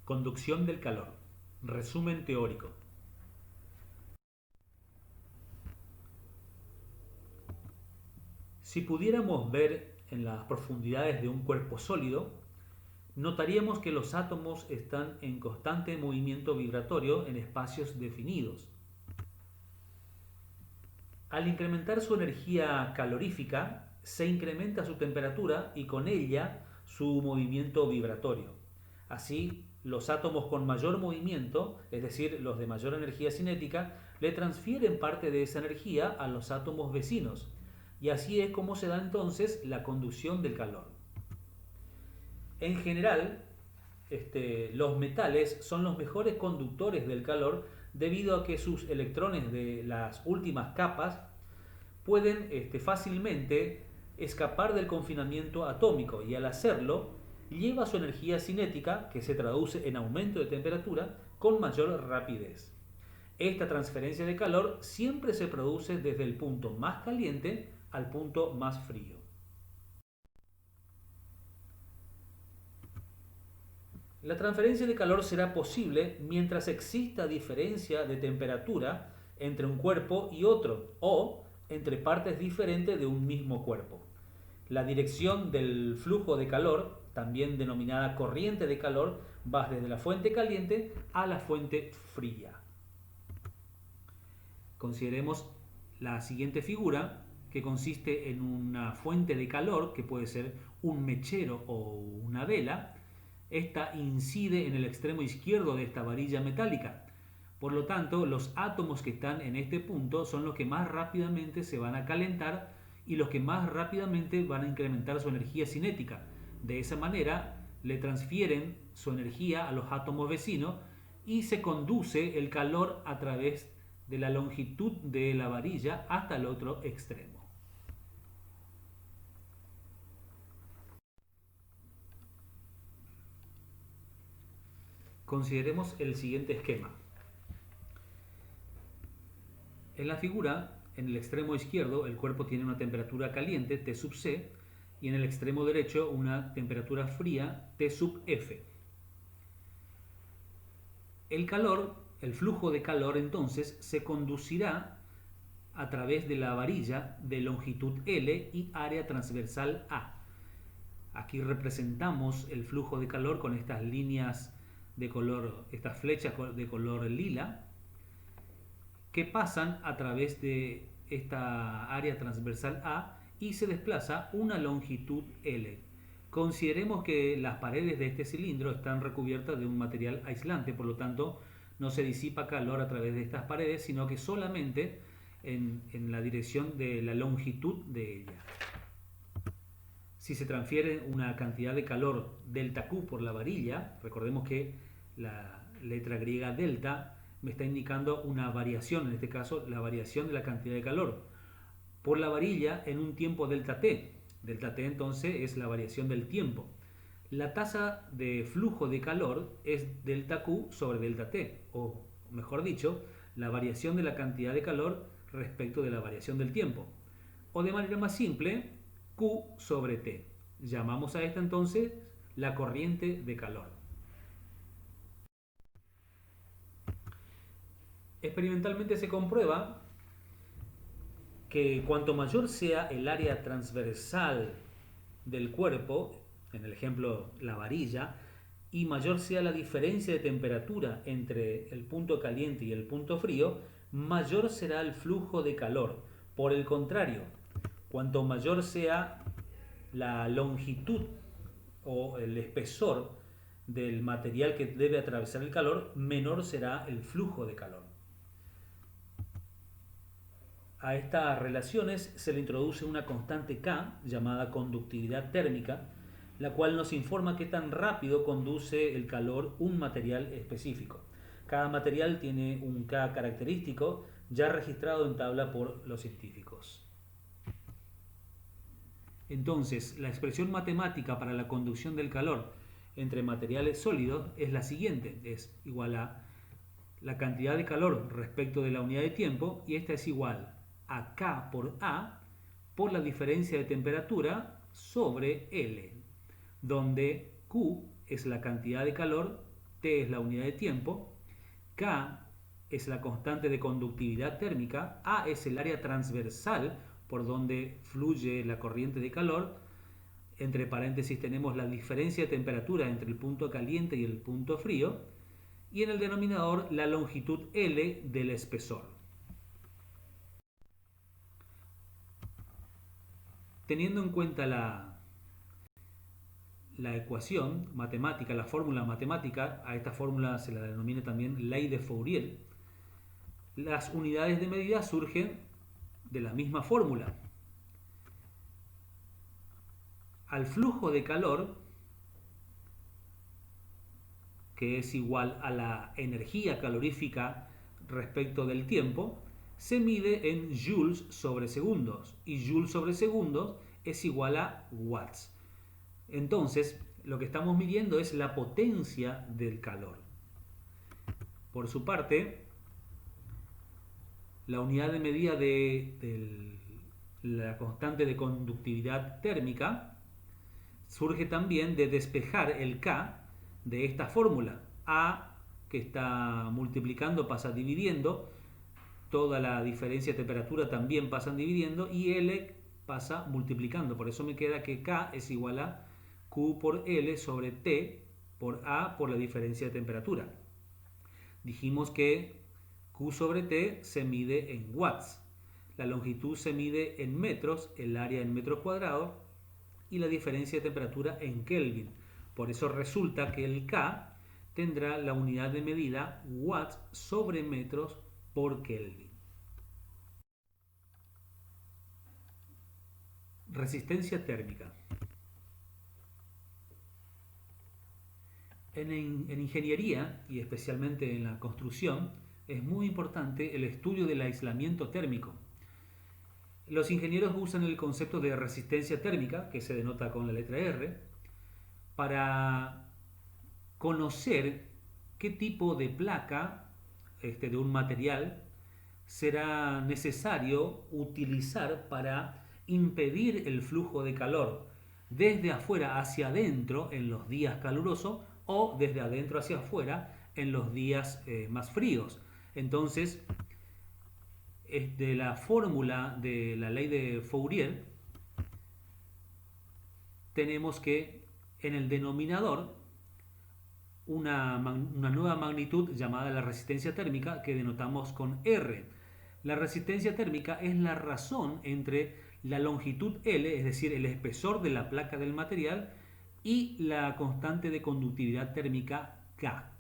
Conducción del calor. Resumen teórico. Si pudiéramos ver en las profundidades de un cuerpo sólido, notaríamos que los átomos están en constante movimiento vibratorio en espacios definidos. Al incrementar su energía calorífica, se incrementa su temperatura y con ella su movimiento vibratorio. Así, los átomos con mayor movimiento, es decir, los de mayor energía cinética, le transfieren parte de esa energía a los átomos vecinos. Y así es como se da entonces la conducción del calor. En general, los metales son los mejores conductores del calor debido a que sus electrones de las últimas capas pueden fácilmente escapar del confinamiento atómico y al hacerlo lleva su energía cinética, que se traduce en aumento de temperatura, con mayor rapidez. Esta transferencia de calor siempre se produce desde el punto más caliente al punto más frío. La transferencia de calor será posible mientras exista diferencia de temperatura entre un cuerpo y otro o entre partes diferentes de un mismo cuerpo. La dirección del flujo de calor, también denominada corriente de calor, va desde la fuente caliente a la fuente fría. Consideremos la siguiente figura, que consiste en una fuente de calor, que puede ser un mechero o una vela. Esta incide en el extremo izquierdo de esta varilla metálica. Por lo tanto, los átomos que están en este punto son los que más rápidamente se van a calentar y los que más rápidamente van a incrementar su energía cinética. De esa manera, le transfieren su energía a los átomos vecinos y se conduce el calor a través de la longitud de la varilla hasta el otro extremo. Consideremos el siguiente esquema. En la figura, en el extremo izquierdo, el cuerpo tiene una temperatura caliente, T sub C, y en el extremo derecho una temperatura fría, T sub F. El calor, el flujo de calor entonces, se conducirá a través de la varilla de longitud L y área transversal A. Aquí representamos el flujo de calor con estas líneas de color, estas flechas de color lila, que pasan a través de esta área transversal A y se desplaza una longitud L. Consideremos que las paredes de este cilindro están recubiertas de un material aislante, por lo tanto no se disipa calor a través de estas paredes, sino que solamente en la dirección de la longitud de ella. Si se transfiere una cantidad de calor delta Q por la varilla, recordemos que la letra griega delta me está indicando una variación, en este caso la variación de la cantidad de calor por la varilla en un tiempo delta T. Delta T entonces es la variación del tiempo. La tasa de flujo de calor es delta Q sobre delta T, o mejor dicho, la variación de la cantidad de calor respecto de la variación del tiempo. O de manera más simple, Q sobre T. Llamamos a esta entonces la corriente de calor. Experimentalmente se comprueba que cuanto mayor sea el área transversal del cuerpo, en el ejemplo la varilla, y mayor sea la diferencia de temperatura entre el punto caliente y el punto frío, mayor será el flujo de calor. Por el contrario, cuanto mayor sea la longitud o el espesor del material que debe atravesar el calor, menor será el flujo de calor. A estas relaciones se le introduce una constante K llamada conductividad térmica, la cual nos informa qué tan rápido conduce el calor un material específico. Cada material tiene un K característico ya registrado en tabla por los científicos. Entonces, la expresión matemática para la conducción del calor entre materiales sólidos es la siguiente, es igual a la cantidad de calor respecto de la unidad de tiempo, y esta es igual a K por A por la diferencia de temperatura sobre L, donde Q es la cantidad de calor T es la unidad de tiempo, K es la constante de conductividad térmica, A es el área transversal por donde fluye la corriente de calor, entre paréntesis tenemos la diferencia de temperatura entre el punto caliente y el punto frío, y en el denominador la longitud L del espesor. Teniendo en cuenta la ecuación matemática, la fórmula matemática, a esta fórmula se la denomina también ley de Fourier, las unidades de medida surgen de la misma fórmula. Al flujo de calor, que es igual a la energía calorífica respecto del tiempo, se mide en joules sobre segundos, y joules sobre segundos es igual a watts. Entonces, lo que estamos midiendo es la potencia del calor. Por su parte, la unidad de medida de la constante de conductividad térmica surge también de despejar el K de esta fórmula. A, que está multiplicando, pasa dividiendo, toda la diferencia de temperatura también pasan dividiendo, y L pasa multiplicando. Por eso me queda que K es igual a Q por L sobre T por A por la diferencia de temperatura. Dijimos que Q sobre T se mide en watts, la longitud se mide en metros, el área en metros cuadrados, y la diferencia de temperatura en Kelvin. Por eso resulta que el K tendrá la unidad de medida watts sobre metros por Kelvin. Resistencia térmica. En ingeniería, y especialmente en la construcción, es muy importante el estudio del aislamiento térmico. Los ingenieros usan el concepto de resistencia térmica, que se denota con la letra R, para conocer qué tipo de placa de un material será necesario utilizar para impedir el flujo de calor desde afuera hacia adentro en los días calurosos o desde adentro hacia afuera en los días más fríos. Entonces, de la fórmula de la ley de Fourier, tenemos que en el denominador una nueva magnitud llamada la resistencia térmica que denotamos con R. La resistencia térmica es la razón entre la longitud L, es decir, el espesor de la placa del material, y la constante de conductividad térmica K.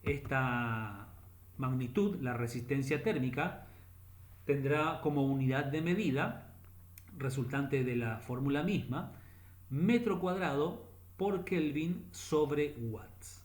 Esta magnitud, la resistencia térmica, tendrá como unidad de medida, resultante de la fórmula misma, metro cuadrado por Kelvin sobre watts.